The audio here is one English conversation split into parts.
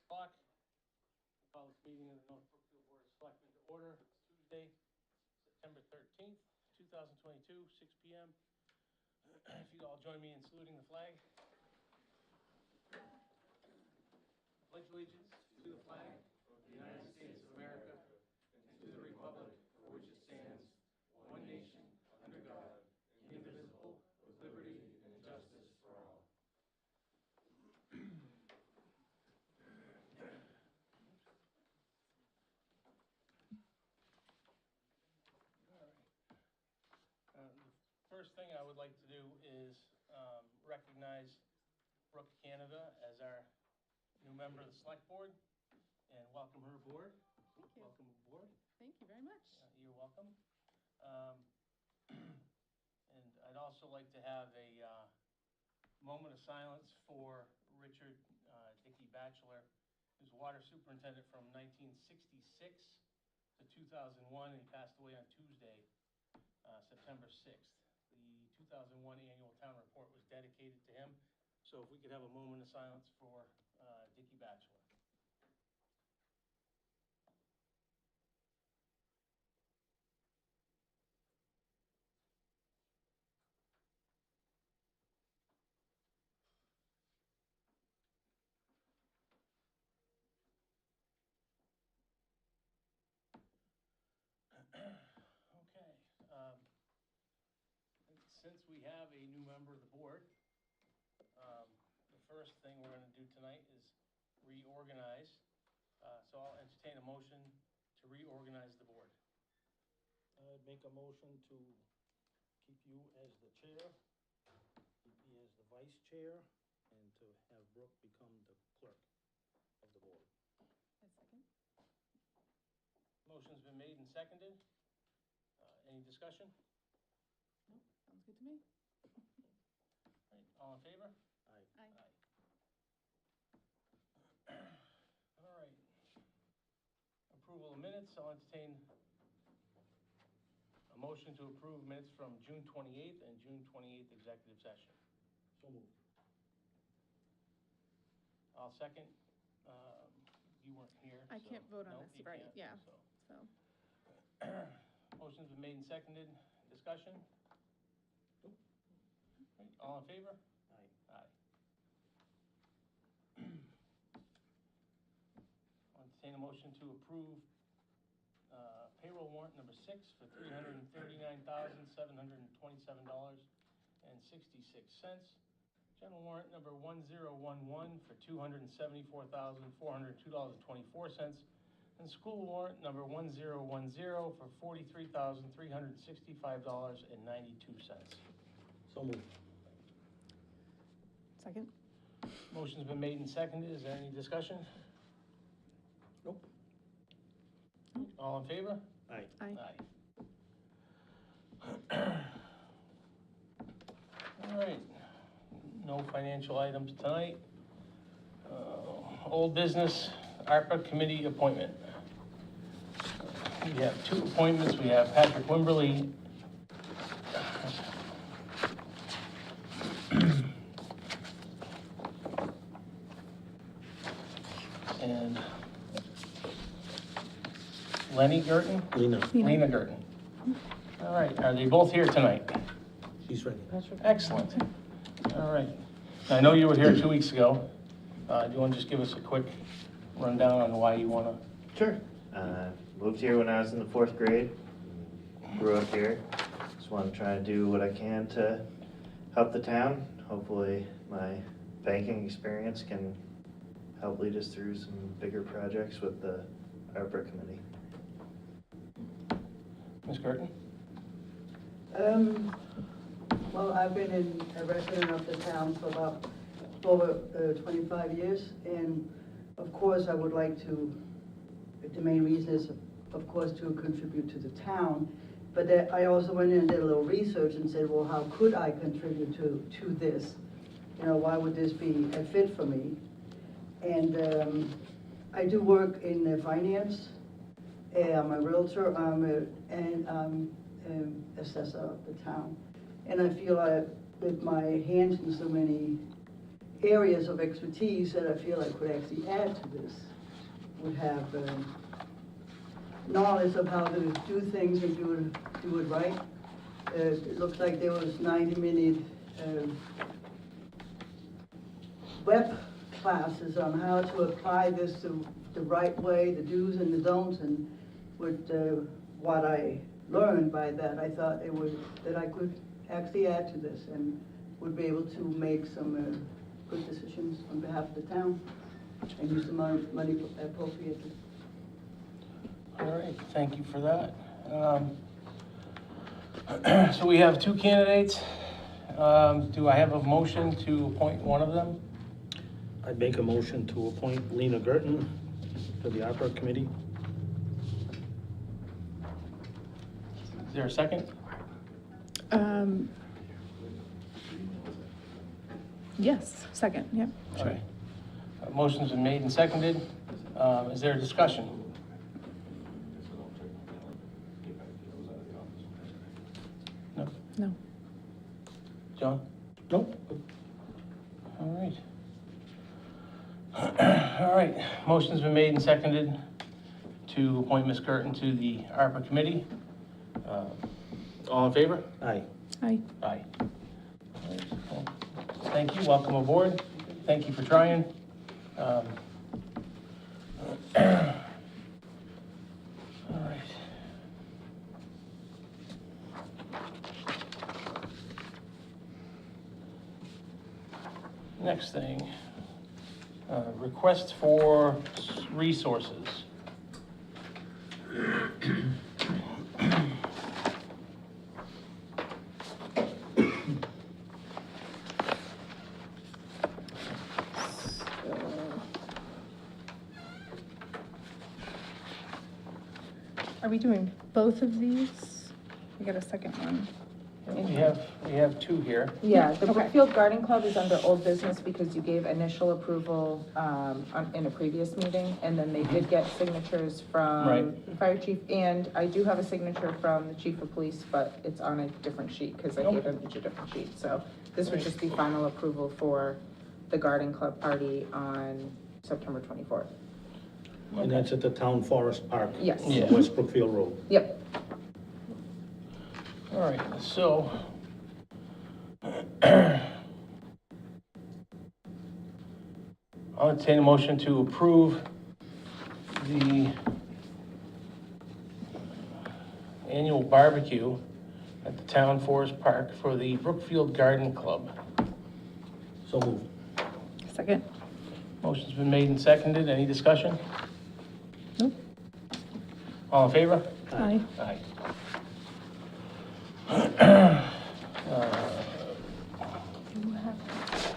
o'clock. Call this meeting of the North Brookfield Board of Selectmen to order. It's Tuesday, September 13th, 2022, 6 p.m. If you'd all join me in saluting the flag. Pledge allegiance to the flag of the United States of America and to the republic for which it stands, one nation, under God, indivisible, with liberty and justice for all. The first thing I would like to do is recognize Brooke Canada as our new member of the Select Board and welcome her aboard. Thank you. Welcome aboard. Thank you very much. You're welcome. And I'd also like to have a moment of silence for Richard Dickey Batchelor, who's water superintendent from 1966 to 2001, and he passed away on Tuesday, September 6th. The 2001 annual town report was dedicated to him. So if we could have a moment of silence for Dickey Batchelor. Okay. Since we have a new member of the board, the first thing we're going to do tonight is reorganize. So I'll entertain a motion to reorganize the board. I'd make a motion to keep you as the chair, keep me as the vice chair, and to have Brooke become the clerk of the board. A second. Motion's been made and seconded. Any discussion? No, sounds good to me. All right, all in favor? Aye. Aye. All right. Approval of minutes. I'll entertain a motion to approve minutes from June 28th and June 28th executive session. So moved. I'll second. You weren't here. I so- can't vote on No, this, you right, can't, yeah. so. So, Motion's been made and seconded. Discussion? Nope. All right, all in favor? Aye. Aye. I'll entertain a motion to approve payroll warrant number 6 for $339,727.66. General warrant number 1011 for $274,402.24. And school warrant number 1010 for $43,365.92. So moved. second. Motion's been made and seconded. Is there any discussion? Nope. All in favor? Aye. Aye. All right, no financial items tonight. Old business, ARPA committee appointment. We have 2 appointments. We have Patrick Wimberly and Lenny Gerton? Lena Gerton. All right, are they both here tonight? She's ready. Excellent. All right. I know you were here 2 weeks ago. Do you want to just give us a quick rundown on why you want to? Sure. Moved here when I was in the 4th grade. Grew up here. Just want to try to do what I can to help the town. Hopefully my banking experience can help lead us through some bigger projects with the ARPA committee. Ms. Curtin? Well, I've been a resident of the town for about over 25 years, and of course, I would like to, the main reason is, of course, to contribute to the town, but I also went in and did a little research and said, well, how could I contribute to this? You know, why would this be a fit for me? And I do work in finance. I'm a realtor, and I'm an assessor of the town. And I feel with my hands in so many areas of expertise that I feel I could actually add to this. Would have knowledge of how to do things and do it right. It looks like there was 90-minute web classes on how to apply this the right way, the do's and the don'ts, and with what I learned by that, I thought that I could actually add to this and would be able to make some good decisions on behalf of the town and use the money appropriately. All right, thank you for that. So we have two candidates. Do I have a motion to appoint one of them? I'd make a motion to appoint Lena Gerton to the Opera Committee. Is there a second? Yes, second, yep. All right. Motion's been made and seconded. Is there a discussion? No? No. John? Nope. All right. All right, motion's been made and seconded to appoint Ms. Gerton to the ARPA committee. All in favor? Aye. Aye. Aye. All right, well, thank you, welcome aboard. Thank you for trying. All right. Next thing, request for resources. Are we doing both of these? We got a second one. We have two here. Yeah, the Okay. Brookfield Garden Club is under old business because you gave initial approval in a previous meeting, and then they did get signatures from Right. the fire chief, and I do have a signature from the chief of police, but it's on a different sheet because I gave them each a different sheet. So this would just be final approval for the garden club party on September 24th. And that's at the Town Forest Park. Yes. Yeah. West Brookfield Road. Yep. All right, so I'll entertain a motion to approve the annual barbecue at the Town Forest Park for the Brookfield Garden Club. So moved. Second? Motion's been made and seconded. Any discussion? Nope. All in favor? Aye. Aye. You have,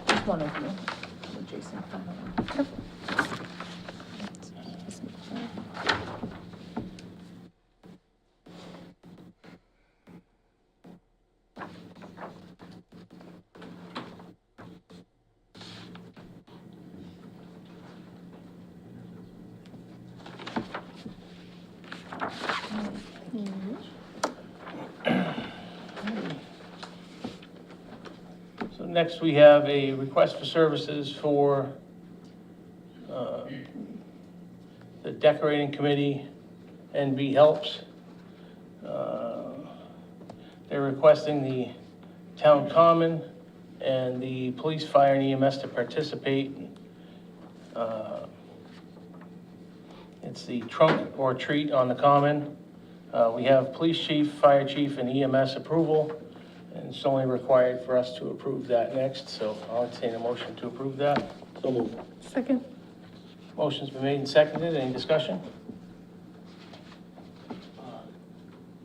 just one of you, Jason. final one. So next we have a request for services for the decorating committee, NB Helps. They're requesting the town common and the police, fire, and EMS to participate. It's the trunk or treat on the common. We have police chief, fire chief, and EMS approval, and it's only required for us to approve that next, so I'll entertain a motion to approve that. So moved. Second? Motion's been made and seconded. Any discussion?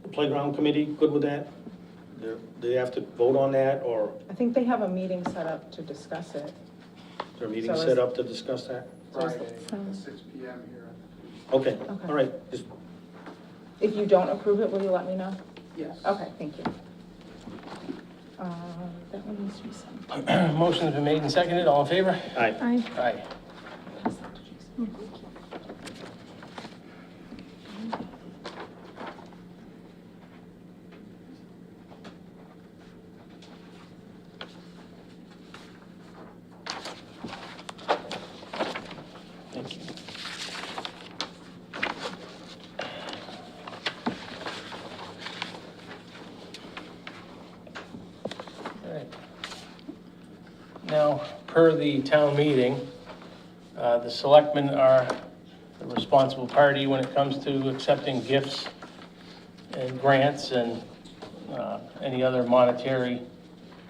The Playground Committee, good with that? Do they have to vote on that, or I think they have a meeting set up to discuss it. is there a meeting So is- set up to discuss that? Friday, So- 6 PM here. Okay, Okay. all right, just, If you don't approve it, will you let me know? Yes. Okay, thank you. That one needs to be signed. Motion's been made and seconded. All in favor? aye. Aye. Aye. Pass that to Jason. per the town meeting, the selectmen are the responsible party when it comes to accepting gifts and grants and any other monetary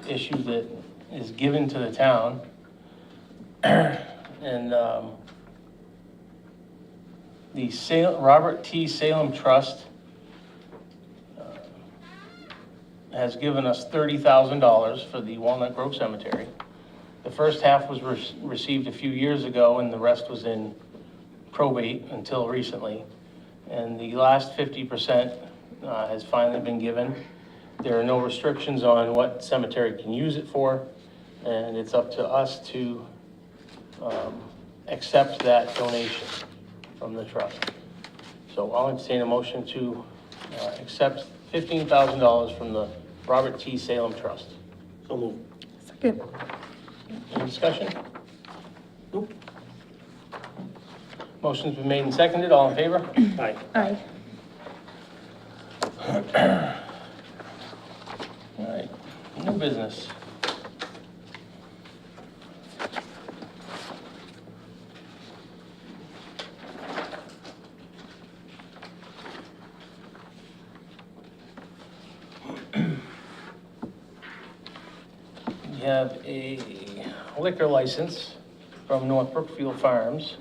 issue that is given to the town. And the Robert T. Salem Trust has given us $30,000 for the Walnut Grove Cemetery. The first half was received a few years ago, and the rest was in probate until recently. And the last 50% has finally been given. There are no restrictions on what cemetery can use it for, and it's up to us to accept that donation from the trust. So I'll entertain a motion to accept $15,000 from the Robert T. Salem Trust. So moved. Second. Any discussion? Nope. Motion's been made and seconded. All in favor? Aye. Aye. All right, new business. We have a liquor license from North Brookfield Farms.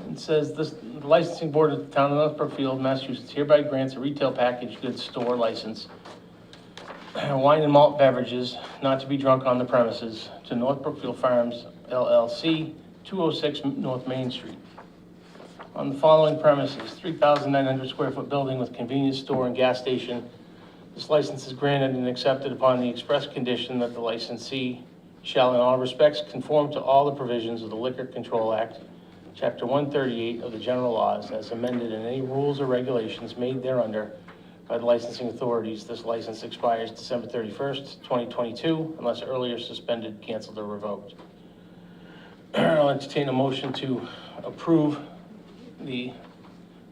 It says this, the licensing board of the town of North Brookfield, Massachusetts hereby grants a retail packaged goods store license, wine and malt beverages not to be drunk on the premises, to North Brookfield Farms LLC, 206 North Main Street. On the following premises, 3,900 square foot building with convenience store and gas station. This license is granted and accepted upon the express condition that the licensee shall in all respects conform to all the provisions of the Liquor Control Act, Chapter 138 of the general laws as amended, and any rules or regulations made thereunder by the licensing authorities. This license expires December 31st, 2022, unless earlier suspended, canceled, or revoked. I'll entertain a motion to approve the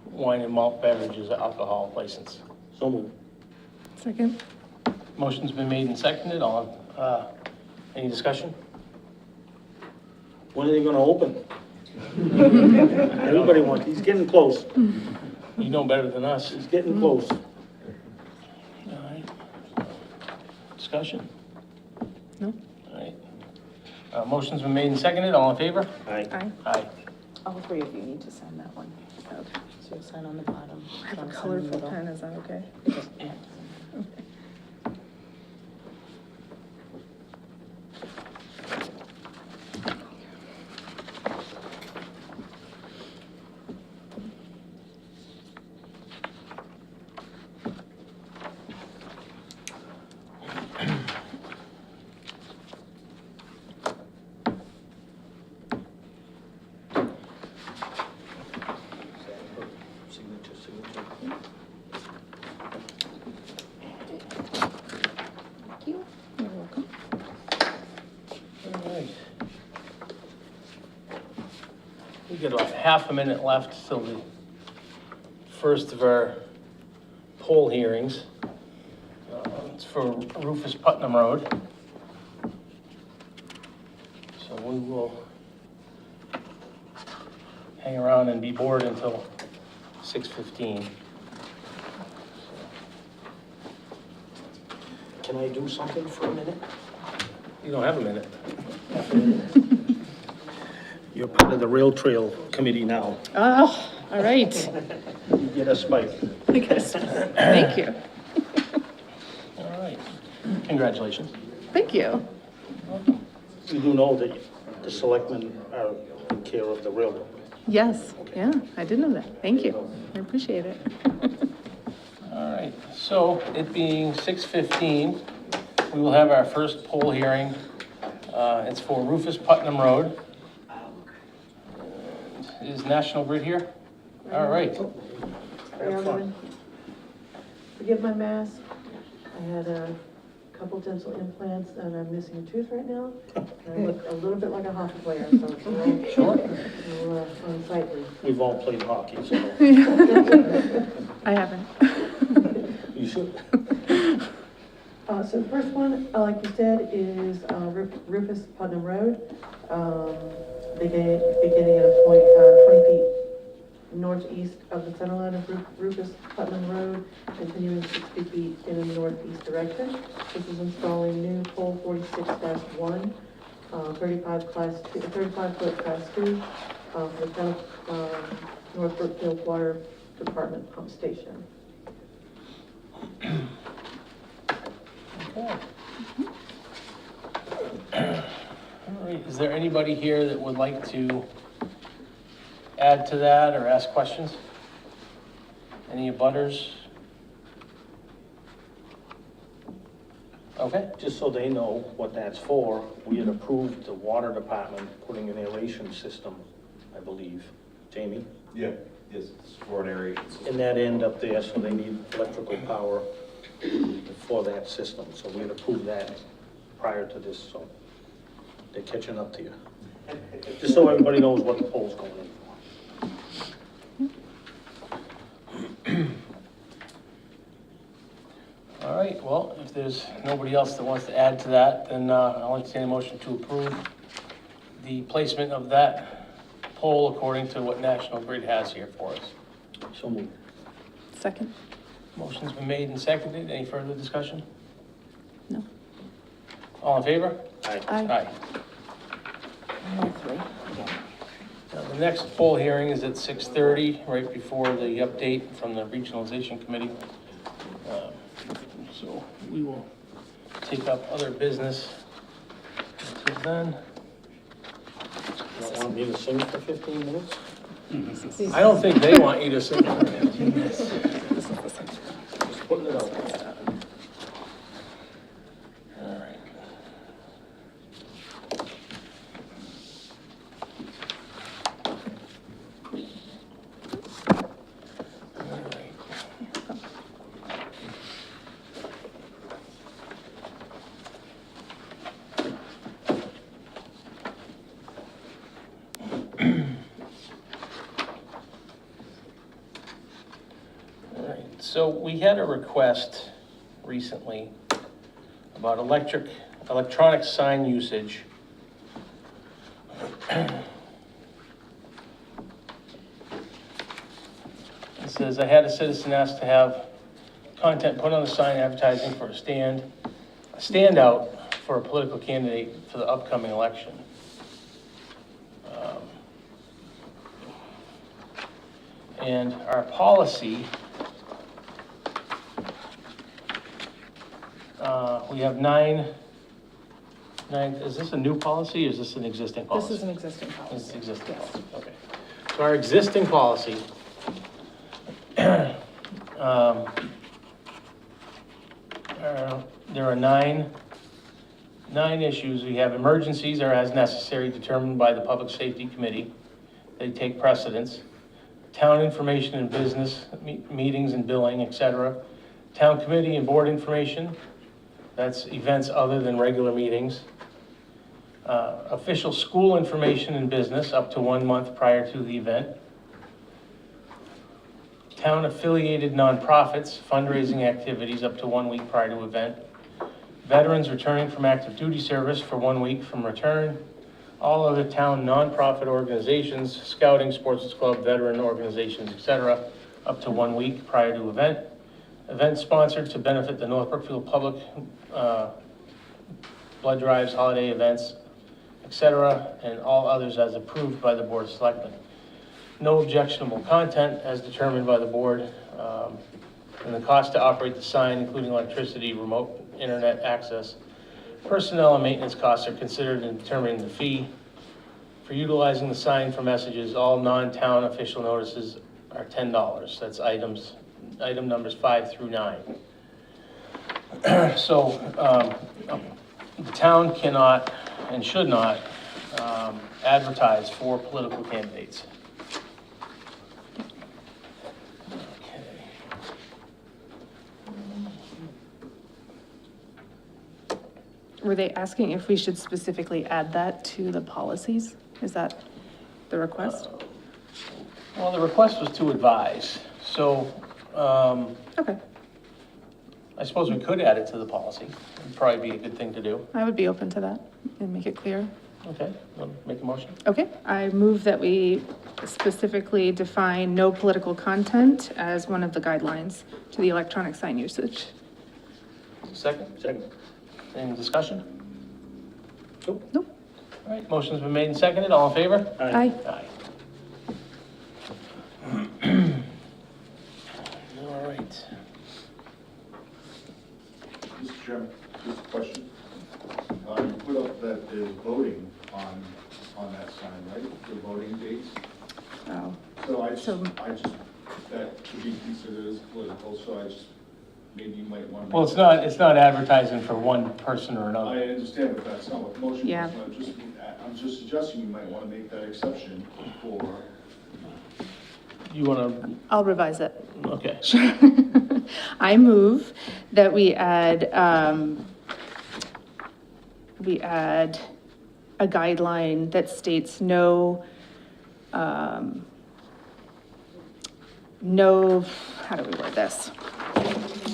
wine and malt beverages alcohol license. So moved. Second. Motion's been made and seconded. Any discussion? When are they gonna open? Everybody wants, he's getting close. You know better than us. He's getting close. All right. Discussion? No. All right. Motion's been made and seconded. All in favor? Aye. Aye. Aye. All three of you need to sign that one. Okay. So you'll sign on the bottom. I have a John, sign in the colorful middle. pen, is that okay? It doesn't- yeah, it doesn't matter. Signature. Thank you. You're welcome. All right. We got about half a minute left till the first of our poll hearings. It's for Rufus Putnam Road. So we will hang around and be bored until 6:15. Can I do something for a minute? You don't have a minute. You're part of the Rail Trail Committee now. Oh, all right. You get a spike. I guess. Thank you. All right. Congratulations. Thank you. You do know that the selectmen are in care of the railroad. Yes, yeah, I did know that. Thank you. I appreciate it. All right, so it being 6:15, we will have our first poll hearing. It's for Rufus Putnam Road. And is National Grid here? All right. Forgive my mask. I had a couple dental implants and I'm missing a tooth right now. And I look a little bit like a hockey player, so it's a little, Sure. unsightly. We've all played hockey, so I haven't. you should. So the first one, like you said, is Rufus Putnam Road. Beginning at a point 20 feet northeast of the center line of Rufus Putnam Road, continuing 60 feet in a northeast direction. This is installing new pole 46-1, 35-foot class 2 for the town of North Brookfield Water Department pump station. Okay. All right, is there anybody here that would like to add to that or ask questions? Any abutters? Okay, Just so they know what that's for, we had approved the water department putting an aeration system, I believe. Jamie? Yeah, yes, it's for an area. In that end up there, so they need electrical power for that system. So we had approved that prior to this, so they're catching up to you. Just so everybody knows what the pole's going in for. all right, well, if there's nobody else that wants to add to that, then I'll entertain a motion to approve the placement of that pole according to what National Grid has here for us. So moved. Second? Motion's been made and seconded. Any further discussion? No. All in favor? Aye. Aye. All three. Now, the next poll hearing is at 6:30, right before the update from the Regionalization Committee. So we will take up other business until then. You don't want me to sing for 15 minutes? I don't think they want you to sit there. Just putting it out there. All right. So we had a request recently about electronic sign usage. It says, I had a citizen ask to have content put on the sign advertising for a standout for a political candidate for the upcoming election. And our policy, we have nine, is this a new policy or is this an existing policy? This is an existing policy. This is existing Yes. policy, okay. So our existing policy, there are nine issues. We have emergencies are as necessary determined by the Public Safety Committee. They take precedence. Town information and business, meetings and billing, et cetera. Town committee and board information, that's events other than regular meetings. Official school information and business up to 1 month prior to the event. Town affiliated nonprofits, fundraising activities up to 1 week prior to event. Veterans returning from active duty service for 1 week from return. All other town nonprofit organizations, scouting, sports club, veteran organizations, et cetera, up to 1 week prior to event. Event sponsored to benefit the North Brookfield public, blood drives, holiday events, et cetera, and all others as approved by the Board of Selectmen. No objectionable content as determined by the board, and the cost to operate the sign, including electricity, remote internet access. Personnel and maintenance costs are considered in determining the fee. For utilizing the sign for messages, all non-town official notices are $10. That's item numbers 5 through 9. So the town cannot and should not advertise for political candidates. Were they asking if we should specifically add that to the policies? Is that the request? Well, the request was to advise, so Okay. I suppose we could add it to the policy. It'd probably be a good thing to do. I would be open to that and make it clear. Okay, want to make a motion? Okay, I move that we specifically define no political content as one of the guidelines to the electronic sign usage. Second? Second. Any discussion? Nope. Nope. All right, motion's been made and seconded, all in favor? Aye. Aye. All right. Mr. Chairman, just a question. You put up that there's voting on that sign, right? The voting dates. Oh, So I So- just, that could be considered as political, so maybe you might want to. Well, it's not advertising for one person or I another. understand, but that's not what the motion Yeah. was. I'm just suggesting you might want to make that exception for, You want I'll revise it. to, okay. Sure. I move that we add a guideline that states no, how do we word this?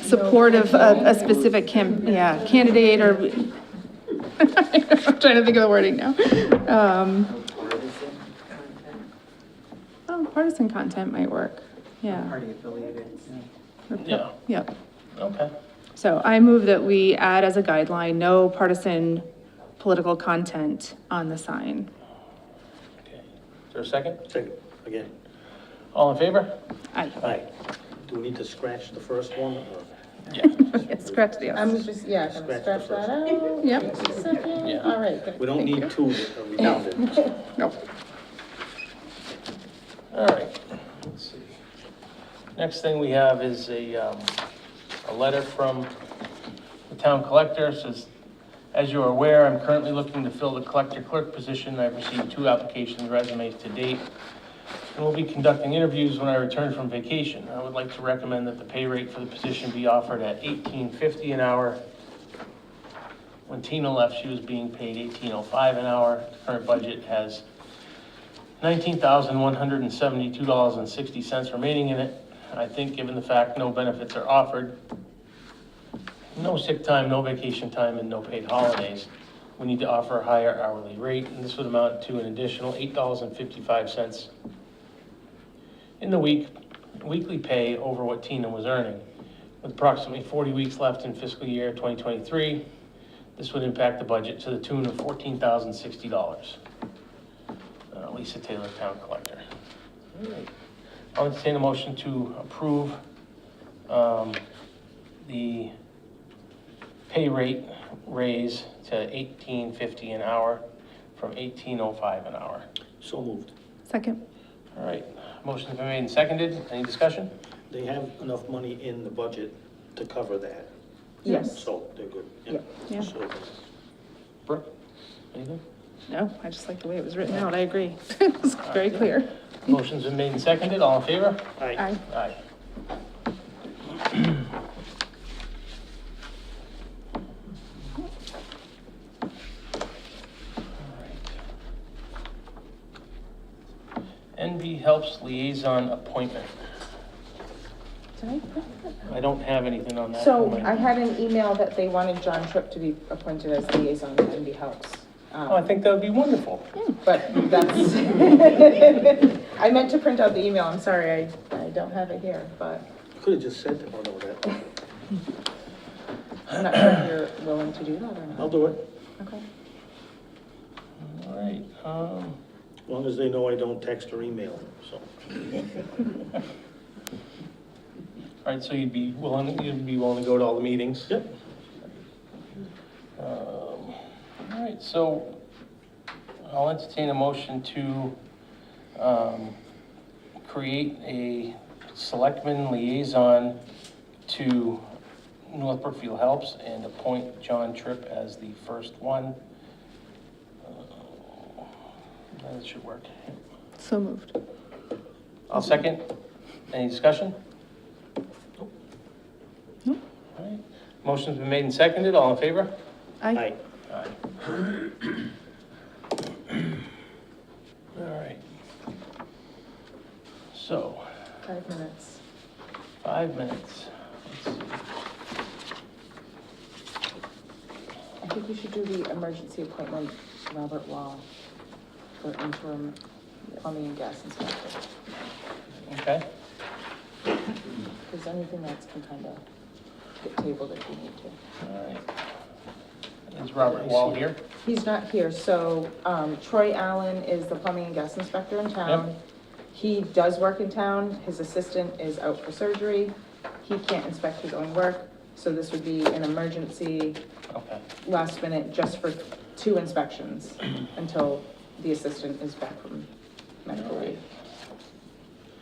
Support of a specific candidate or, I'm trying to think of the wording now. Oh, partisan content might work, yeah. Party affiliated, Yeah. Yep. Okay. So I move that we add as a guideline, no partisan political content on the sign. Okay. Is there a second? Second, again. All in favor? Aye. Aye. Do we need to scratch the first one, or? Yeah. Scratch the I'm others. just, yeah, gonna Scratch scratch the that first out. Yep. Just a second. Yeah. All right. We don't thank need you. two that are redundant. Nope. All right. Let's see. Next thing we have is a letter from the town collector. It says, as you are aware, I'm currently looking to fill the collector clerk position. I've received 2 application resumes to date, and will be conducting interviews when I return from vacation. I would like to recommend that the pay rate for the position be offered at $18.50 an hour. When Tina left, she was being paid $18.05 an hour. The current budget has $19,172.60 remaining in it. I think given the fact no benefits are offered, no sick time, no vacation time, and no paid holidays, we need to offer a higher hourly rate, and this would amount to an additional $8.55 in the weekly pay over what Tina was earning. With approximately 40 weeks left in fiscal year 2023, this would impact the budget to the tune of $14,060. Lisa Taylor, Town Collector. All right. I'll entertain a motion to approve the pay rate raise to $18.50 an hour from $18.05 an hour. So moved. Second. All right, motion's been made and seconded. Any discussion? They have enough money in the budget to cover that, Yes. so they're good. Yeah. So, Brooke, anything? No, I just like the way it was written out. I agree. It's very clear. Motion's been made and seconded. All in favor? aye. Aye. Aye. NB Helps Liaison Appointment. Did I print that? I don't have anything on that. So I had an email that they wanted John Tripp to be appointed as liaison to NB Helps. Oh, I think that would be wonderful. But that's, I meant to print out the email, I'm sorry, I don't have it here, but Could have just said, oh, no, that, I'm not sure if you're willing to do that or I'll not. do it, Okay. All right, as long as they know I don't text or email, so. all right, so you'd be willing to go to all the meetings? Yep. All right, so I'll entertain a motion to create a selectman liaison to North Brookfield Helps and appoint John Tripp as the first one. That should work. So moved. I'll second. Any discussion? Nope. All right, motion's been made and seconded. All in favor? Aye. Aye. Aye. All right. So, 5 minutes. 5 minutes. Let's see. think we should do the emergency appointment, Robert Wall, for interim plumbing and gas inspector. Okay, If there's anything else can kind of get tabled if we need to. all right. Is Robert Wall here? He's not here, so Troy Allen is the plumbing and gas inspector in town. Yep. He does work in town, his assistant is out for surgery, he can't inspect his own work, so this would be an emergency, Okay, last minute, just for 2 inspections until the assistant is back from medical leave.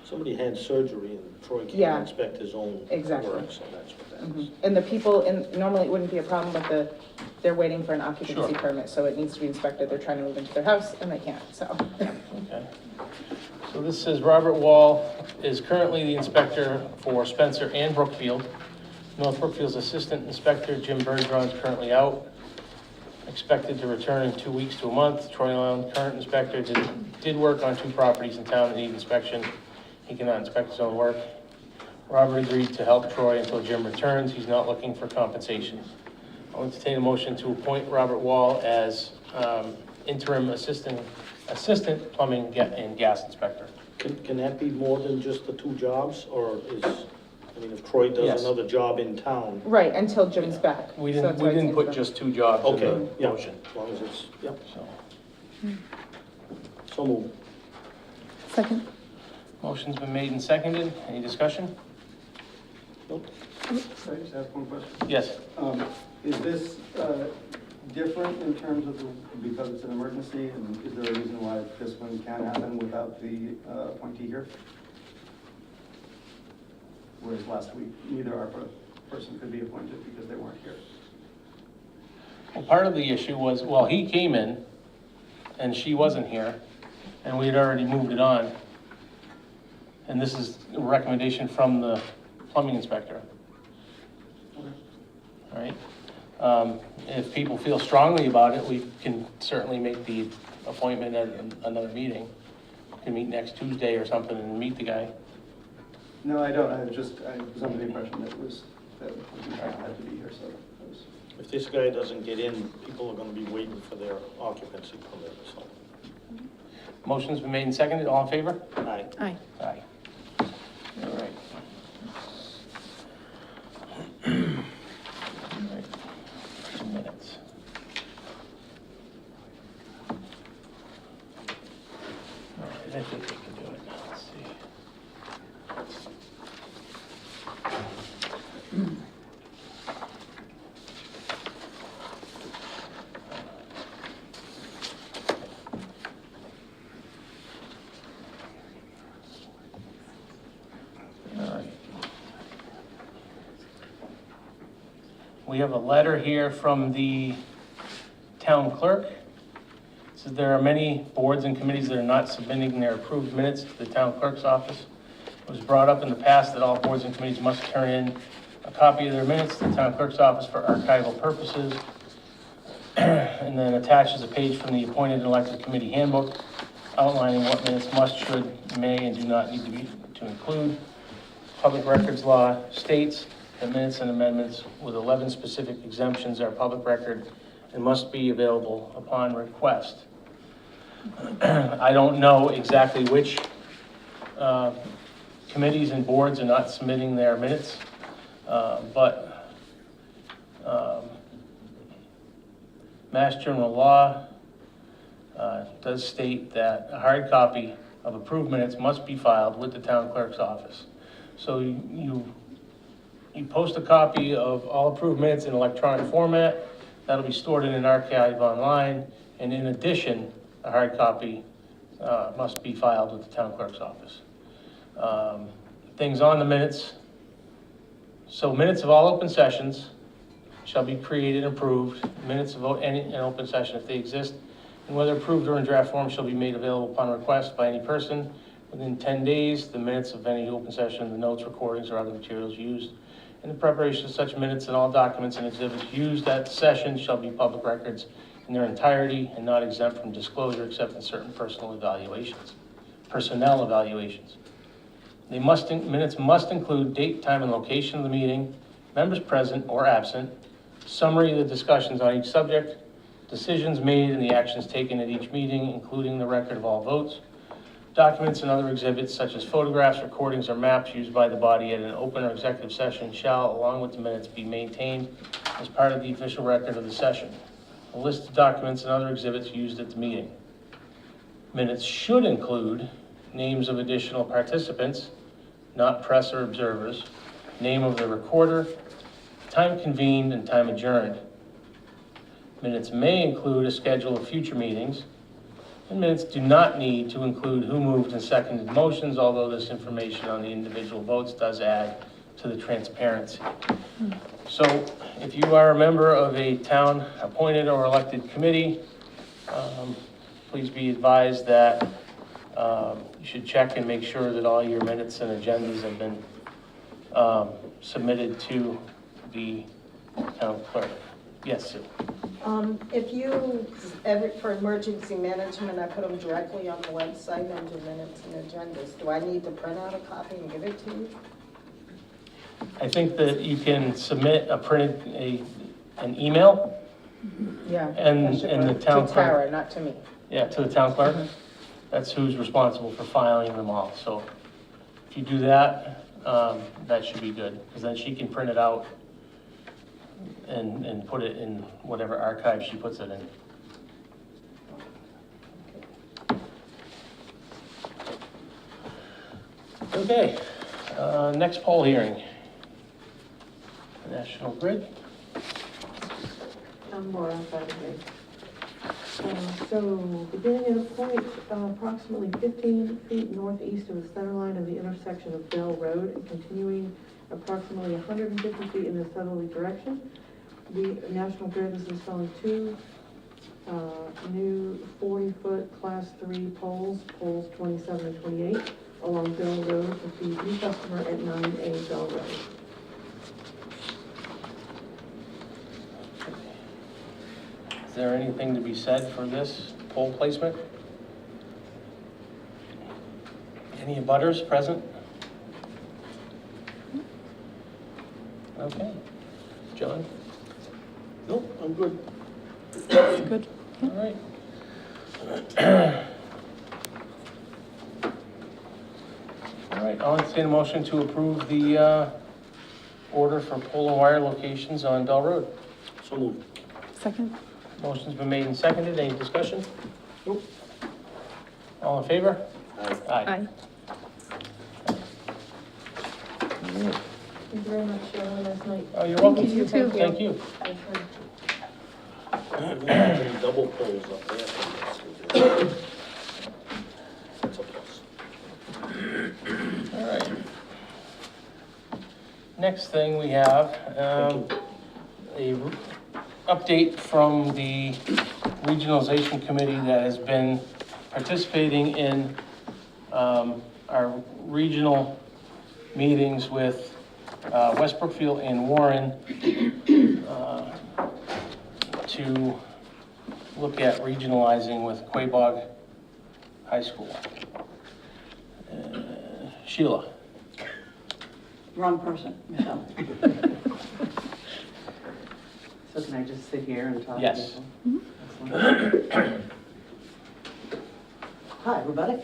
Somebody had surgery and Troy Yeah. can't inspect his own Exactly. work, so that's what that is. And the people, and normally it wouldn't be a problem, but they're waiting for an occupancy Sure. permit, so it needs to be inspected, they're trying to move into their house and they can't, so. okay. So this says Robert Wall is currently the inspector for Spencer and Brookfield. North Brookfield's assistant inspector, Jim Bergeron, is currently out. Expected to return in 2 weeks to a month. Troy Allen, current inspector, did work on 2 properties in town that need inspection. He cannot inspect his own work. Robert agreed to help Troy until Jim returns. He's not looking for compensation. I'll entertain a motion to appoint Robert Wall as interim assistant plumbing and gas inspector. Can that be more than just the 2 jobs, or is, I mean, if Troy does Yes. another job in town? Right, until Jim's back. We So didn't, that's we why it's didn't put interim. just 2 jobs in Okay, the yeah, motion, as long as it's, yep, so. so move. Second? Motion's been made and seconded. Any discussion? Nope. Can I just ask one question? Yes. Is this different in terms of, because it's an emergency, and is there a reason why this one can't happen without the appointee here? Whereas last week, neither ARPA person could be appointed because they weren't here. Well, part of the issue was, well, he came in and she wasn't here and we had already moved it on. And this is a recommendation from the plumbing inspector. All right. If people feel strongly about it, we can certainly make the appointment at another meeting. We can meet next Tuesday or something and meet the guy. No, I don't, I was under the impression that we had to be here, so I was. If this guy doesn't get in, people are gonna be waiting for their occupancy permit, so. Motion's been made and seconded. All in favor? Aye. Aye. Aye. All right. All right. 2 minutes. All right, I think we can do it. Let's see. All right. We have a letter here from the town clerk. It says there are many boards and committees that are not submitting their approved minutes to the town clerk's office. It was brought up in the past that all boards and committees must turn in a copy of their minutes to the town clerk's office for archival purposes. And then attaches a page from the appointed and elected committee handbook outlining what minutes must, should, may, and do not need to include. Public records law states that minutes and amendments with 11 specific exemptions are public record and must be available upon request. I don't know exactly which committees and boards are not submitting their minutes, but Mass General Law does state that a hard copy of approved minutes must be filed with the town clerk's office. So you post a copy of all approved minutes in electronic format. That'll be stored in an archive online. And in addition, a hard copy must be filed with the town clerk's office. Things on the minutes. So minutes of all open sessions shall be created and approved. Minutes of any open session, if they exist, and whether approved or in draft form, shall be made available upon request by any person within 10 days. The minutes of any open session, the notes, recordings, or other materials used in the preparation of such minutes and all documents and exhibits used at the session shall be public records in their entirety and not exempt from disclosure except in certain personnel evaluations. Minutes must include date, time, and location of the meeting, members present or absent, summary of the discussions on each subject, decisions made and the actions taken at each meeting, including the record of all votes, documents and other exhibits such as photographs, recordings, or maps used by the body at an open or executive session shall, along with the minutes, be maintained as part of the official record of the session. A list of documents and other exhibits used at the meeting. Minutes should include names of additional participants, not press or observers, name of the recorder, time convened and time adjourned. Minutes may include a schedule of future meetings, and minutes do not need to include who moved and seconded motions, although this information on the individual votes does add to the transparency. So if you are a member of a town appointed or elected committee, please be advised that you should check and make sure that all your minutes and agendas have been submitted to the town clerk. Yes, Sue? If you, for emergency management, I put them directly on the website under minutes and agendas. Do I need to print out a copy and give it to you? I think that you can submit an email. Yeah. And that should the go town to clerk. Tara, not to me. Yeah, to the town clerk. That's who's responsible for filing them all. So if you do that, that should be good, because then she can print it out and put it in whatever archive she puts it in. Okay, next poll hearing. National Grid. I'm more outside of here. So beginning at a point approximately 15 feet northeast of the center line of the intersection of Bell Road and continuing approximately 150 feet in a southerly direction, the National Grid is installing two new 40-foot Class 3 poles 27 and 28, along Bell Road to feed new customer at 9A Bell Road. Is there anything to be said for this pole placement? Any abutters present? Okay. John? Nope, I'm good. Good. All right. All right, I'll entertain a motion to approve the order for pole and wire locations on Bell Road. So moved. Second? Motion's been made and seconded. Any discussion? Nope. All in favor? Aye. Thank you very much, Cheryl, last night. Oh, you're welcome. You too. Thank you. Any double poles up there. That's a plus. All right. Next thing we have, a update from the regionalization committee that has been participating in our regional meetings with West Brookfield and Warren to look at regionalizing with Quabog High School. Sheila. Wrong person, Michelle. So can I just sit here and talk? Yes. Excellent. Hi, everybody.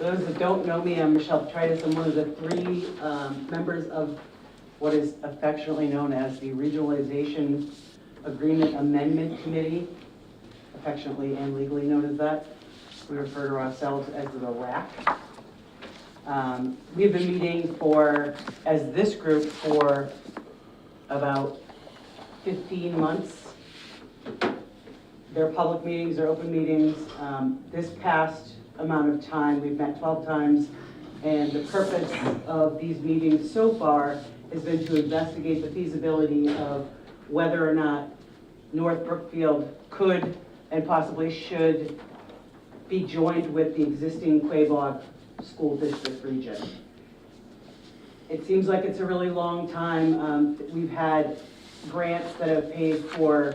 Those that don't know me, I'm Michelle Tritus. I'm one of the three members of what is affectionately known as the Regionalization Agreement Amendment Committee, affectionately and legally known as that. We refer to ourselves as the RAC. We've been meeting as this group for about 15 months. They're public meetings, they're open meetings. This past amount of time, we've met 12 times, and the purpose of these meetings so far has been to investigate the feasibility of whether or not North Brookfield could and possibly should be joined with the existing Quabog School District region. It seems like it's a really long time. We've had grants that have paid for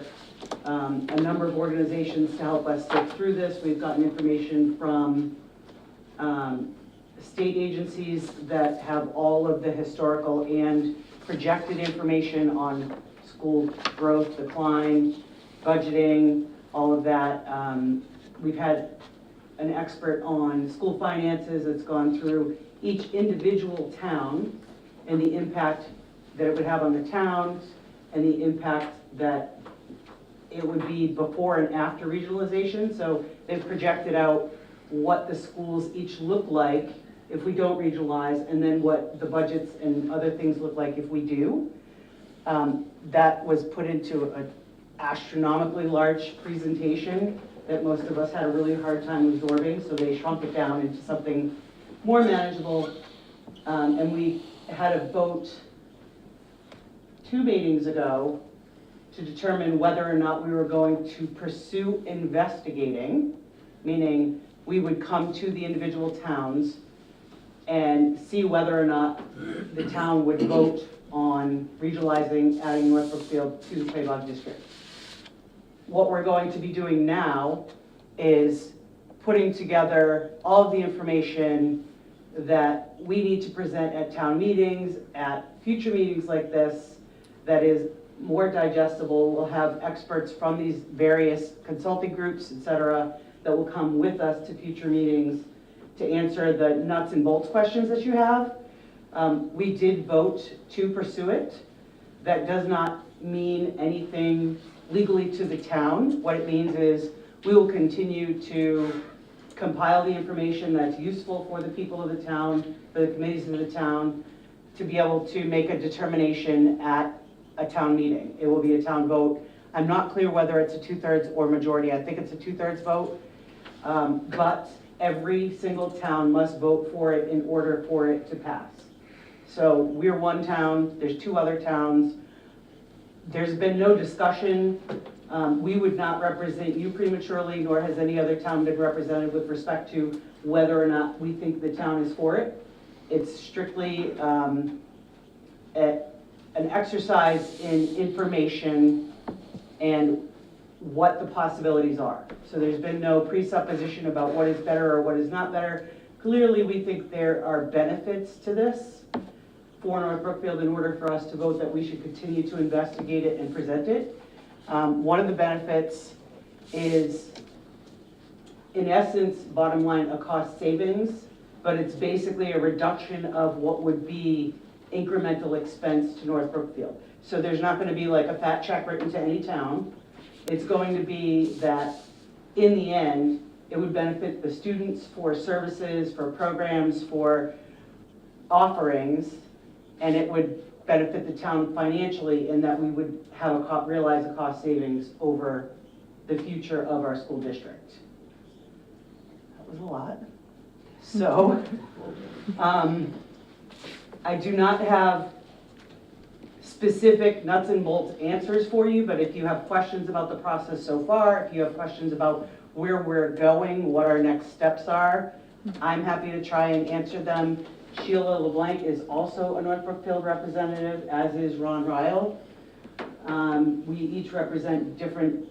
a number of organizations to help us get through this. We've gotten information from state agencies that have all of the historical and projected information on school growth, decline, budgeting, all of that. We've had an expert on school finances that's gone through each individual town and the impact that it would have on the town and the impact that it would be before and after regionalization. So they've projected out what the schools each look like if we don't regionalize, and then what the budgets and other things look like if we do. That was put into an astronomically large presentation that most of us had a really hard time absorbing, so they shrunk it down into something more manageable. And we had a vote 2 meetings ago to determine whether or not we were going to pursue investigating, meaning we would come to the individual towns and see whether or not the town would vote on regionalizing, adding North Brookfield to the Quabog district. What we're going to be doing now is putting together all of the information that we need to present at town meetings, at future meetings like this, that is more digestible. We'll have experts from these various consulting groups, et cetera, that will come with us to future meetings to answer the nuts and bolts questions that you have. We did vote to pursue it. That does not mean anything legally to the town. What it means is we will continue to compile the information that's useful for the people of the town, for the committees of the town, to be able to make a determination at a town meeting. It will be a town vote. I'm not clear whether it's a 2/3 or majority. I think it's a 2/3 vote, but every single town must vote for it in order for it to pass. So we're one town, there's 2 other towns. There's been no discussion. We would not represent you prematurely, nor has any other town been represented with respect to whether or not we think the town is for it. It's strictly an exercise in information and what the possibilities are. So there's been no presupposition about what is better or what is not better. Clearly, we think there are benefits to this for North Brookfield in order for us to vote that we should continue to investigate it and present it. One of the benefits is, in essence, bottom line, a cost savings, but it's basically a reduction of what would be incremental expense to North Brookfield. So there's not going to be like a fat check written to any town. It's going to be that, in the end, it would benefit the students for services, for programs, for offerings, and it would benefit the town financially in that we would have realize a cost savings over the future of our school district. That was a lot. So, I do not have specific nuts and bolts answers for you, but if you have questions about the process so far, if you have questions about where we're going, what our next steps are, I'm happy to try and answer them. Sheila LeBlanc is also a North Brookfield representative, as is Ron Ryle. We each represent different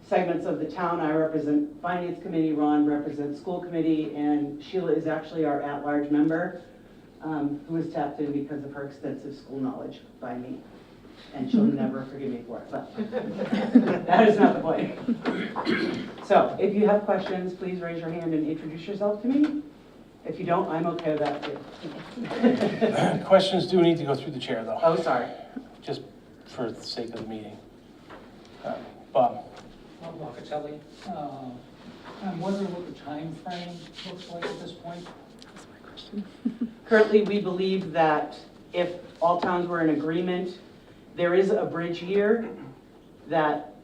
segments of the town. I represent Finance Committee, Ron represents School Committee, and Sheila is actually our at-large member, who was tapped in because of her extensive school knowledge by me. And she'll never forgive me for it, but that is not the point. So if you have questions, please raise your hand and introduce yourself to me. If you don't, I'm okay with that too. Questions do need to go through the chair, though, Oh, sorry. just for the sake of the meeting. Bob? Locatelli. I'm wondering what the time frame looks like at this point. That's my question. Currently, we believe that if all towns were in agreement, there is a bridge year that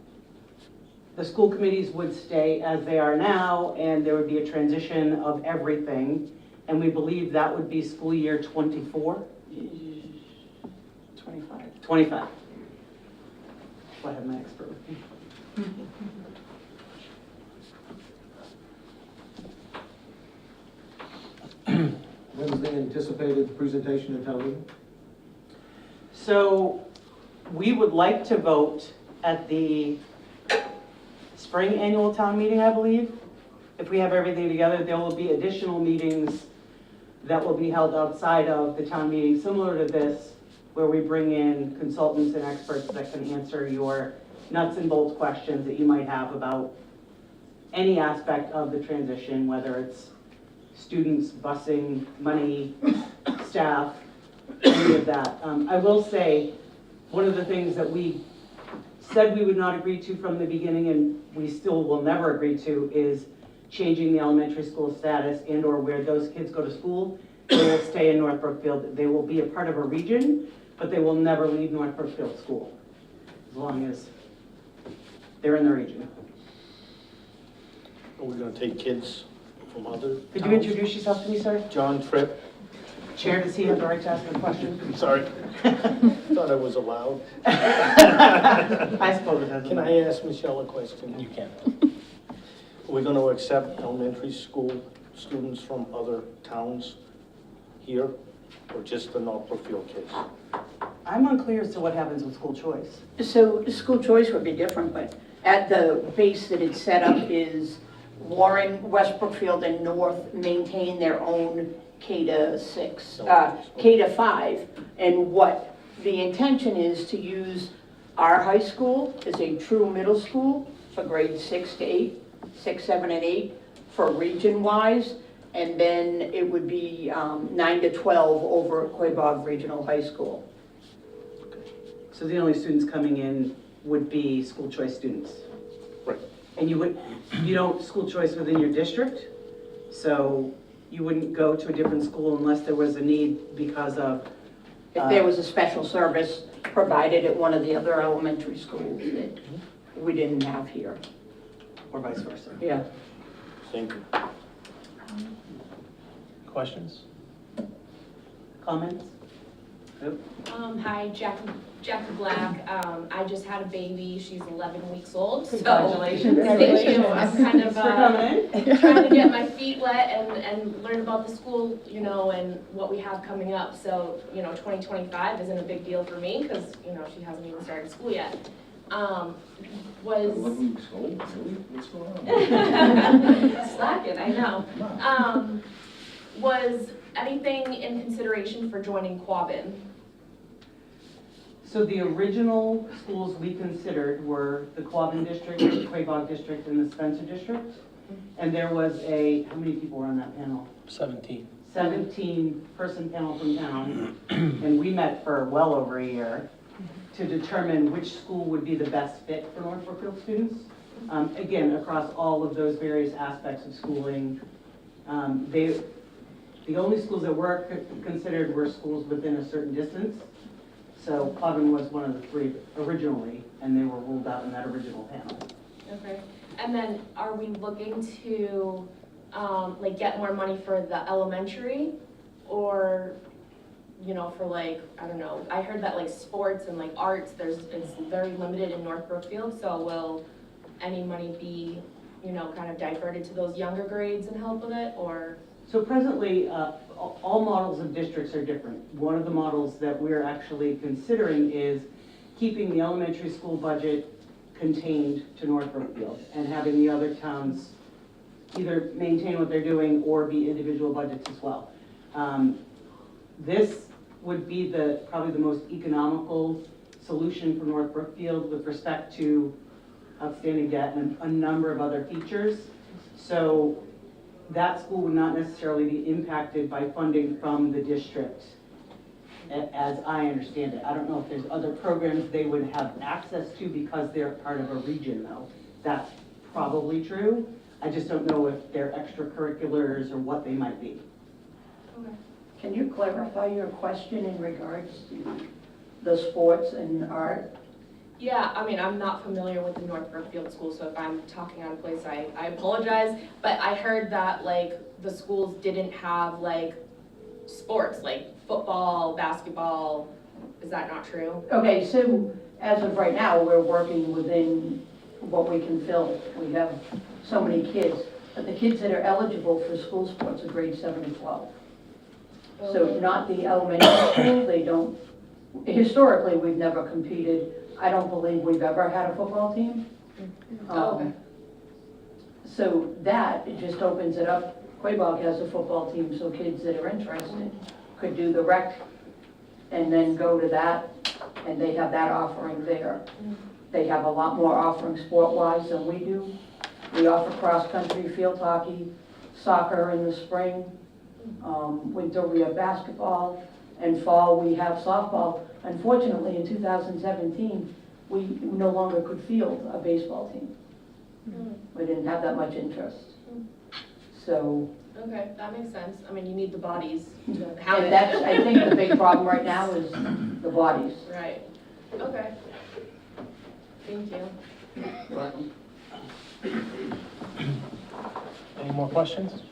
the school committees would stay as they are now, and there would be a transition of everything. And we believe that would be school year 24? 25. 25. I have my expert with me. When's the anticipated presentation at town meeting? So we would like to vote at the spring annual town meeting, I believe. If we have everything together, there will be additional meetings that will be held outside of the town meeting, similar to this, where we bring in consultants and experts that can answer your nuts and bolts questions that you might have about any aspect of the transition, whether it's students, busing, money, staff, any of that. I will say, one of the things that we said we would not agree to from the beginning, and we still will never agree to, is changing the elementary school status and or where those kids go to school. They will stay in North Brookfield. They will be a part of a region, but they will never leave North Brookfield School, as long as they're in the region. Are we gonna take kids from other Could you towns? introduce yourself to me, sir? John Tripp. Chair, does he have the right to ask a question? Sorry. Thought I was allowed. I suppose it doesn't. Can I ask Michelle a question? You can. Are we gonna accept elementary school students from other towns here, or just the North Brookfield case? I'm unclear as to what happens with school choice. So school choice would be different, but at the base that it's set up is Warren, West Brookfield, and North maintain their own K-6, K-5. And what the intention is to use our high school as a true middle school for grades 6 to 8, 6, 7, and 8 for region-wise. And then it would be 9 to 12 over at Quabog Regional High School. So the only students coming in would be school choice students? Right. And you don't school choice within your district? So you wouldn't go to a different school unless there was a need because of? If there was a special service provided at one of the other elementary schools that we didn't have here. Or vice versa? Yeah. Thank you. Questions? Comments? Hi, Jackie Black. I just had a baby. She's 11 weeks old. Congratulations. So, thank you. I'm kind of trying to get my feet wet and learn about the school, you know, and what we have coming up. So, you know, 2025 isn't a big deal for me because, you know, she hasn't even started school yet. 11 weeks old, really? What's going on? Slacking, I know. Was anything in consideration for joining Quabbin? So the original schools we considered were the Quabbin District, the Quabog District, and the Spencer District. And there was how many people were on that panel? 17. 17-person panel from town. And we met for well over a year to determine which school would be the best fit for North Brookfield students. Again, across all of those various aspects of schooling. The only schools that were considered were schools within a certain distance. So Quabbin was one of the 3 originally, and they were ruled out in that original panel. Okay. And then are we looking to like get more money for the elementary, or, you know, for like, I don't know, I heard that like sports and like arts, it's very limited in North Brookfield, so will any money be, you know, kind of diverted to those younger grades and help with it, or? So presently, all models of districts are different. One of the models that we're actually considering is keeping the elementary school budget contained to North Brookfield and having the other towns either maintain what they're doing or be individual budgets as well. This would be probably the most economical solution for North Brookfield with respect to outstanding debt and a number of other features. So that school would not necessarily be impacted by funding from the district, as I understand it. I don't know if there's other programs they would have access to because they're part of a region, though. That's probably true. I just don't know if they're extracurriculars or what they might be. Okay. Can you clarify your question in regards to the sports and art? Yeah, I mean, I'm not familiar with the North Brookfield school, so if I'm talking out of place, I apologize. But I heard that, like, the schools didn't have, like, sports, like football, basketball. Is that not true? Okay, so as of right now, we're working within what we can fill. We have so many kids, but the kids that are eligible for school sports are grades 7 and 12. So not the elementary school, they don't, historically, we've never competed. I don't believe we've ever had a football team. Okay. So that, it just opens it up. Quabog has a football team, so kids that are interested could do the rec and then go to that, and they have that offering there. They have a lot more offering sport-wise than we do. We offer cross-country, field hockey, soccer in the spring. Winter, we have basketball, and fall, we have softball. Unfortunately, in 2017, we no longer could field a baseball team. We didn't have that much interest. So. Okay, that makes sense. I mean, you need the bodies to have And it. that's, I think the big problem right now is the bodies. Right, okay. Thank you. Any more questions?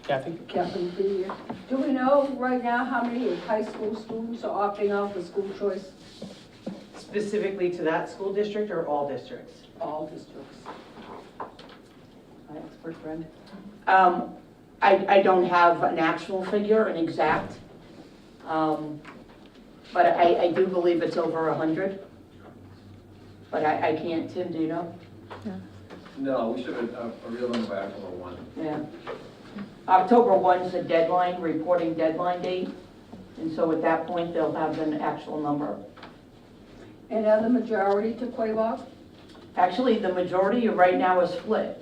Kathy? Captain B. Do we know right now how many high school students are opting out for school choice? Specifically to that school district or all districts? All districts. My expert friend. I don't have an actual figure, an exact, but I do believe it's over 100. But I can't, Tim, do you know? No, we should have a real number by October 1. Yeah. October 1's the deadline, reporting deadline date, and so at that point, they'll have an actual number. And are the majority to Quabog? Actually, the majority right now is split.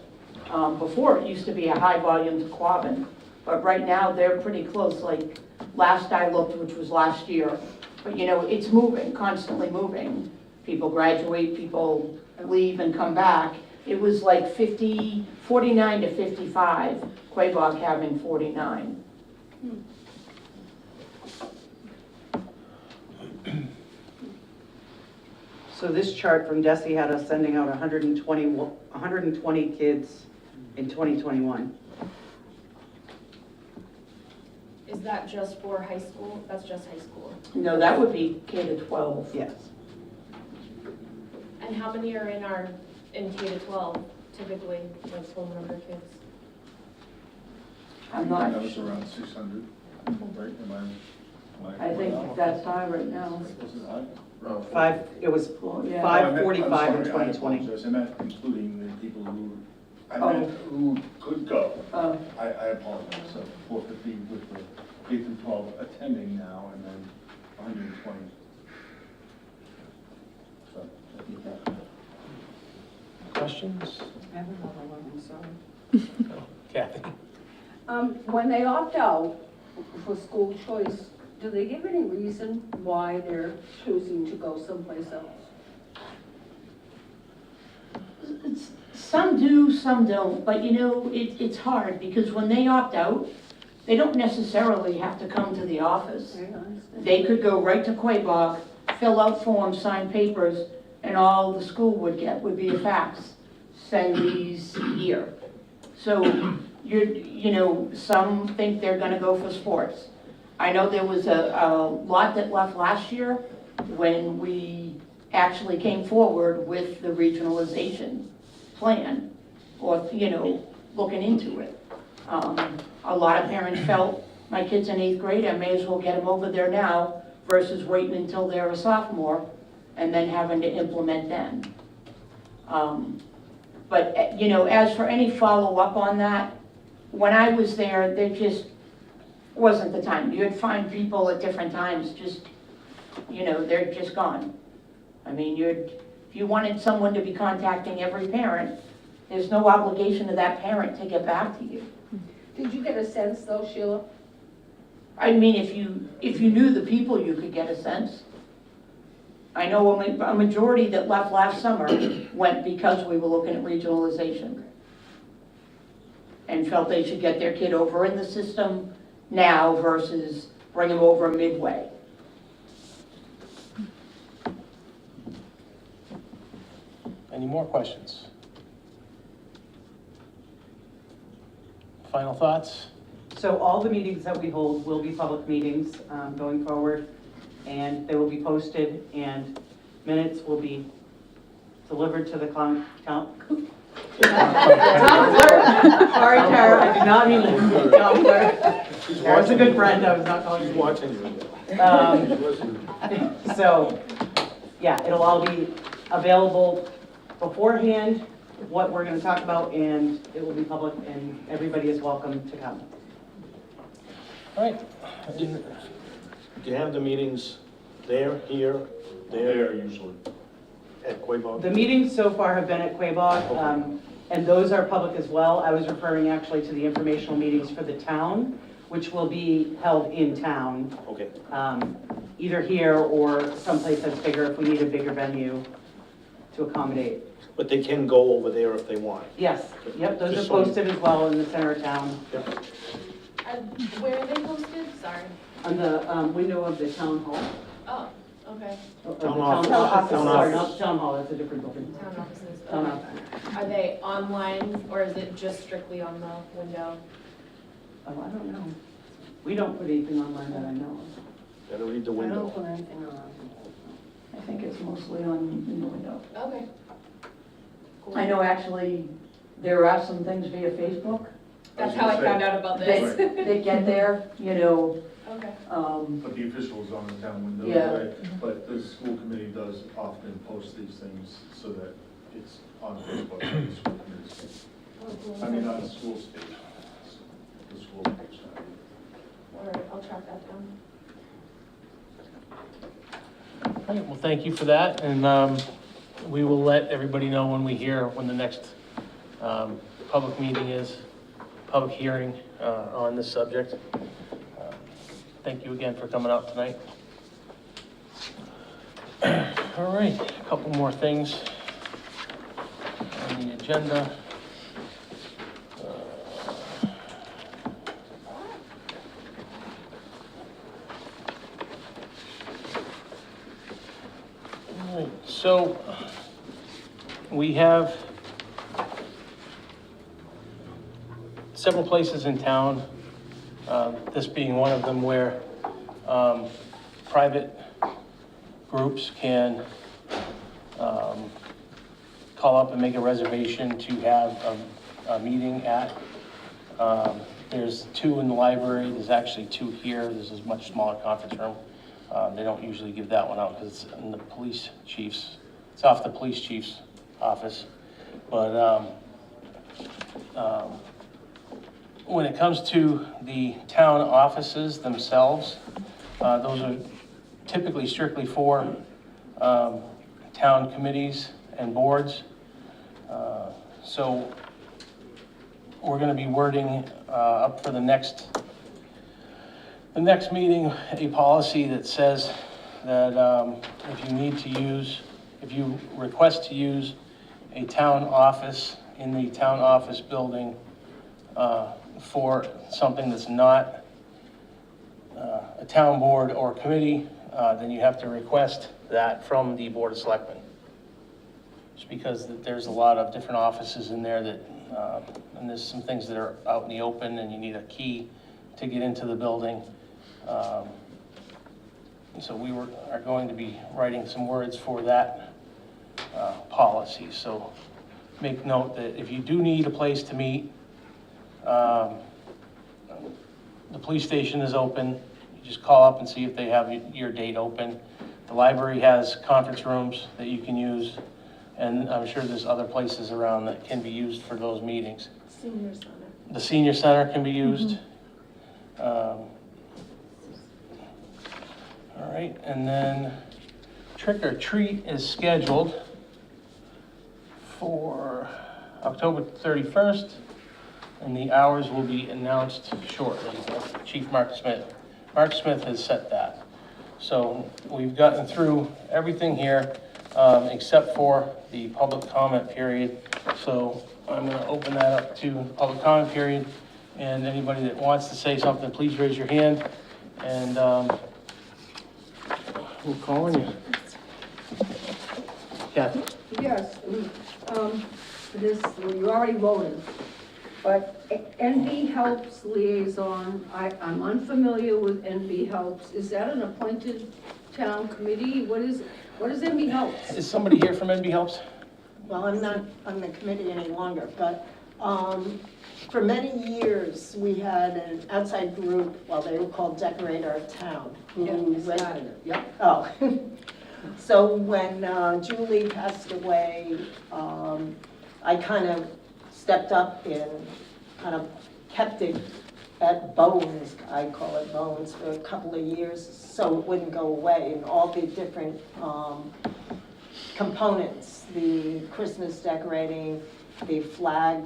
Before, it used to be a high volume to Quabbin, but right now, they're pretty close. Like, last I looked, which was last year, but you know, it's moving, constantly moving. People graduate, people leave and come back. It was like 49 to 55, Quabog having 49. So this chart from Desi had us sending out 120 kids in 2021. Is that just for high school? That's just high school. No, that would be K to 12. Yes. And how many are in K to 12 typically, like total number of kids? I'm not, That was around 600, right? I think that's high right now. Was it high? It was Yeah. 545 in I'm sorry, 2020. I apologize. I meant including the people who, Oh. who could go. Oh. I apologize. So 450 with the K through 12 attending now, and then 120. So, Questions? I have another one, I'm sorry. Kathy? When they opt out for school choice, do they give any reason why they're choosing to go someplace else? Some do, some don't, but you know, it's hard because when they opt out, they don't necessarily have to come to the office. I understand. They could go right to Quabog, fill out forms, sign papers, and all the school would get would be a fax. Send these here. So you know, some think they're gonna go for sports. I know there was a lot that left last year when we actually came forward with the regionalization plan, or, you know, looking into it. A lot of parents felt, my kid's in 8th grade, I may as well get them over there now versus waiting until they're a sophomore and then having to implement them. But, you know, as for any follow-up on that, when I was there just wasn't the time. You'd find people at different times just, you know, they're just gone. I mean, if you wanted someone to be contacting every parent, there's no obligation to that parent to get back to you. Did you get a sense though, Sheila? I mean, if you knew the people, you could get a sense. I know a majority that left last summer went because we were looking at regionalization and felt they should get their kid over in the system now versus bring them over midway. Any more questions? Final thoughts? So all the meetings that we hold will be public meetings going forward, and they will be posted, and minutes will be delivered to the count. Sorry, Tara, I did not mean to. Tara's a good friend, I was not calling you. Watching you. So, yeah, it'll all be available beforehand, what we're gonna talk about, and it will be public, and everybody is welcome to come. All right. Do you have the meetings there, here, There usually. at Quabog? The meetings so far have been at Quabog, and those are public as well. I was referring actually to the informational meetings for the town, which will be held in town, Okay. either here or someplace that's bigger if we need a bigger venue to accommodate. But they can go over there if they want. Yes, yep, those are Just so- posted as well in the center of town. Where are they posted? Sorry. On the window of the town hall. Oh, okay. Town office. Sorry, Town not office. town hall, that's a different building. Town offices. Town Okay. office. Are they online or is it just strictly on the window? Oh, I don't know. We don't put anything online that I know of. Gotta read the I don't window. put anything on. I think it's mostly on in the window. Okay. Cool. I know actually, there are some things via Facebook. That's how I found out about They, this. they get there, you know, Okay. But the officials on the town window, Yeah. right? But the school committee does often post these things so that it's on Facebook, on the school committee's page. I mean, on the school's page, the school page. All right, I'll track that down. All right, well, thank you for that, and we will let everybody know when we hear when the next public meeting is, public hearing on this subject. Thank you again for coming out tonight. All right, a couple more things on the agenda. All right, so we have several places in town, this being one of them, where private groups can call up and make a reservation to have a meeting at. There's 2 in the library, there's actually 2 here, this is a much smaller conference room. They don't usually give that one out because it's in the police chief's, it's off the police chief's office. But when it comes to the town offices themselves, those are typically strictly for town committees and boards. So we're going to be wording up for the next meeting a policy that says that if you request to use a town office in the town office building for something that's not a town board or committee, then you have to request that from the Board of Selectmen. Just because there's a lot of different offices in there that, and there's some things that are out in the open and you need a key to get into the building. So we are going to be writing some words for that policy. So make note that if you do need a place to meet, the police station is open. You just call up and see if they have your date open. The library has conference rooms that you can use, and I'm sure there's other places around that can be used for those meetings. Senior center. The senior center can be used. All right, and then trick or treat is scheduled for October 31st, and the hours will be announced shortly. Chief Mark Smith. Mark Smith has set that. So we've gotten through everything here except for the public comment period. So I'm going to open that up to public comment period, and anybody that wants to say something, please raise your hand, and we're calling you. Kathy? Yes, this, well, you already voted, but NB Helps liaison, I'm unfamiliar with NB Helps. Is that an appointed town committee? What is NB Helps? Is somebody here from NB Helps? Well, I'm not on the committee any longer, but for many years, we had an outside group, well, they were called Decorator of Town. Yep. Oh. So when Julie passed away, I kind of stepped up and kind of kept it at Bones, I call it Bones, for a couple of years, so it wouldn't go away, and all the different components, the Christmas decorating, the flag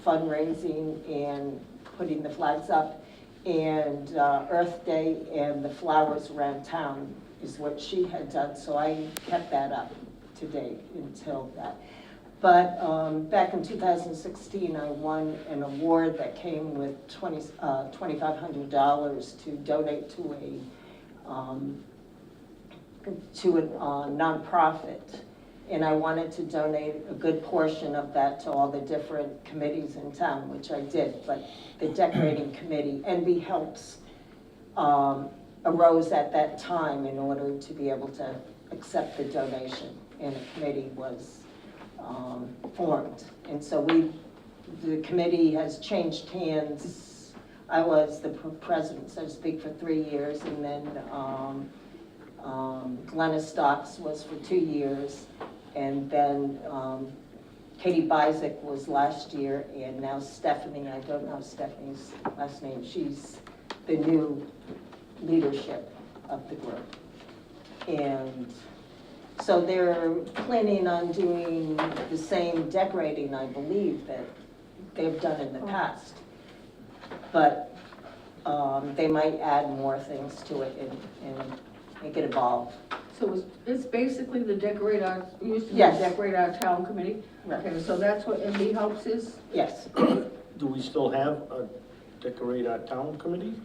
fundraising and putting the flags up, and Earth Day and the flowers around town is what she had done, so I kept that up to date until that. But back in 2016, I won an award that came with $2,500 to donate to a nonprofit. And I wanted to donate a good portion of that to all the different committees in town, which I did. But the decorating committee, NB Helps, arose at that time in order to be able to accept the donation. And a committee was formed. And so the committee has changed hands. I was the president, so to speak, for 3 years, and then Glenna Stocks was for 2 years, and then Katie Bizik was last year, and now Stephanie, I don't know Stephanie's last name, she's the new leadership of the group. And so they're planning on doing the same decorating, I believe, that they've done in the past. But they might add more things to it and make it evolve. So it's basically the Decorate Our, used to be Yes. Decorate Our Town Committee? Right. Okay, so that's what MB Helps is? Yes. Do we still have a Decorate Our Town committee?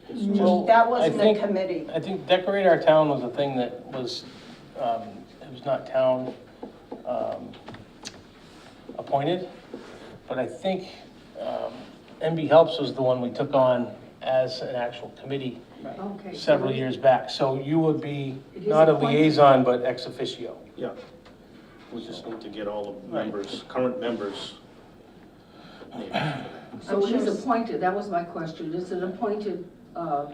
It's just- Well, That I wasn't a think- committee. I think Decorate Our Town was a thing that was, it was not town appointed, but I think MB Helps was the one we took on as an actual committee Okay. so several years back. So you would be It is not a appointed. liaison, but ex officio. Yeah. We just need to get all the Right. members, current members. names. So it is appointed, that was my question. It's an appointed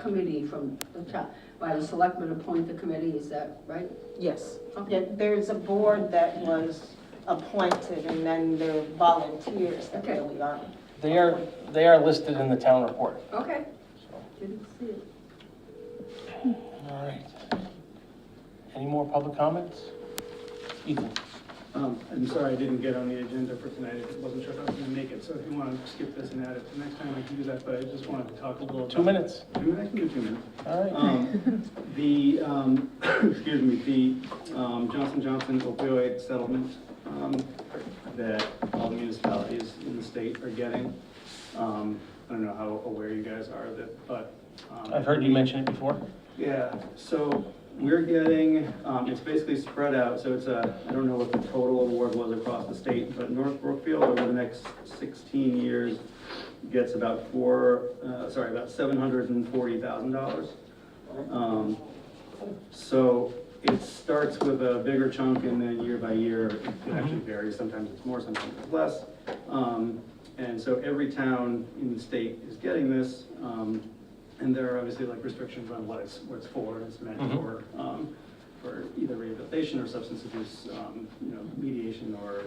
committee from the town, by the selectmen appoint the committee, is that right? Yes. Okay. There's a board that was appointed, and then there are volunteers that Okay. really aren't. They are listed in the town report. Okay. Didn't see it. All right. Any more public comments? Ethan? I'm sorry I didn't get on the agenda for tonight. I wasn't sure if I was going to make it, so if you want to skip this and add it to next time, I can do that, but I just wanted to talk a little about... 2 minutes. 2 minutes? I can do 2 minutes. All right. Excuse me, the Johnson & Johnson opioid settlement that all the municipalities in the state are getting. I don't know how aware you guys are of it, but... I've heard you mention it before. Yeah, so we're getting, it's basically spread out, so it's I don't know what the total award was across the state, but North Brookfield over the next 16 years gets about $740,000. So it starts with a bigger chunk, and then year by year, it actually varies. Sometimes it's more, sometimes it's less. And so every town in the state is getting this. And there are obviously like restrictions on what it's for. It's meant for either rehabilitation or substance abuse, mediation or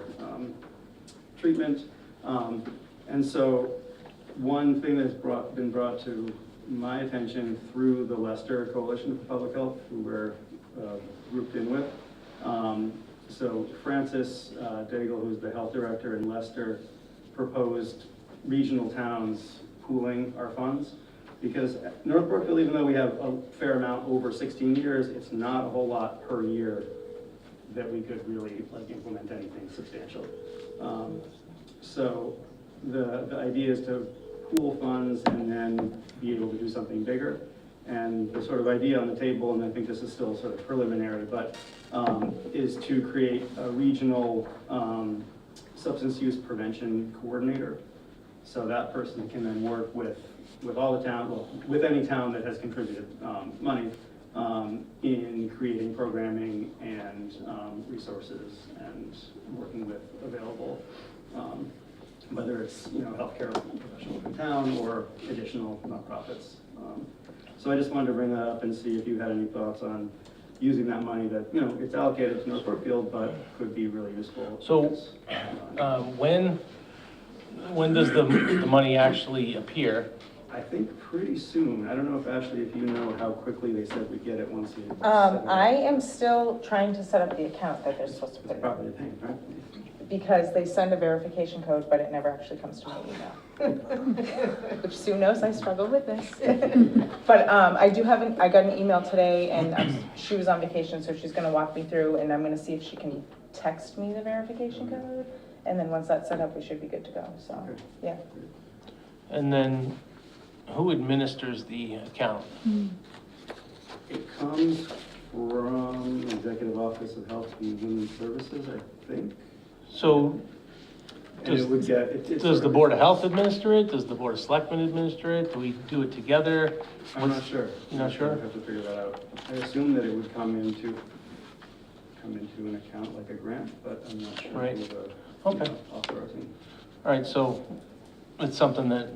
treatment. And so one thing that's been brought to my attention through the Leicester Coalition for Public Health, who we're grouped in with. So Francis Daigle, who's the health director in Leicester, proposed regional towns pooling our funds. Because North Brookfield, even though we have a fair amount over 16 years, it's not a whole lot per year that we could really like implement anything substantial. So the idea is to pool funds and then be able to do something bigger. And the sort of idea on the table, and I think this is still sort of preliminary, but is to create a regional substance use prevention coordinator. So that person can then work with all the town, well, with any town that has contributed money in creating programming and resources and working with available, whether it's healthcare professionals in town or additional nonprofits. So I just wanted to bring that up and see if you had any thoughts on using that money that it's allocated to North Brookfield, but could be really useful. So when does the money actually appear? I think pretty soon. I don't know if Ashley, if you know how quickly they said we get it once you. set it up. I am still trying to set up the account that they're supposed to put It's in. probably a pain, right? Because they send a verification code, but it never actually comes to my email. Which Sue knows I struggle with this. But I got an email today, and she was on vacation, so she's gonna walk me through, and I'm gonna see if she can text me the verification code. And then once that's set up, we should be good to go, so, Okay. yeah. And then who administers the account? It comes from the Executive Office of Health and Human Services, I think. So And it would get, it's does sort the of- Board of Health administer it? Does the Board of Selectmen administer it? Do we do it together? I'm not sure. You're not sure? I have to figure that out. I assume that it would come into an account like a grant, but I'm not sure. Right. who the, Okay. authorizing. All right, so it's something that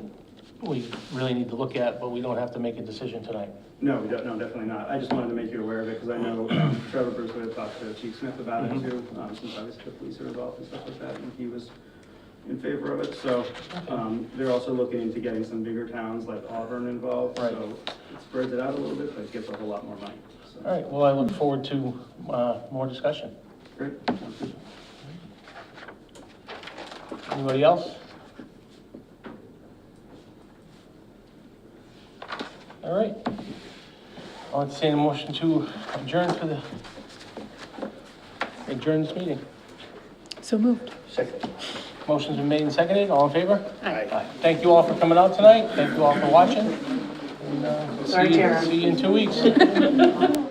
we really need to look at, but we don't have to make a decision tonight. No, we don't, no, definitely not. I just wanted to make you aware of it, because I know Trevor Bruce had talked to Chief Smith about it too, since obviously the police are involved and stuff like that, and he was in favor of it, so, they're also looking into getting some bigger towns like Auburn involved, Right. so it spreads it out a little bit, but it gets a whole lot more money, so. All right, well, I look forward to more discussion. Great, sounds good. Anybody else? All right. I'll entertain a motion to adjourn this meeting. So moved. Second. Motion's been made and seconded. All in favor? Aye. Thank you all for coming out tonight. Thank you all for watching. And, Sorry, Karen. see you in 2 weeks.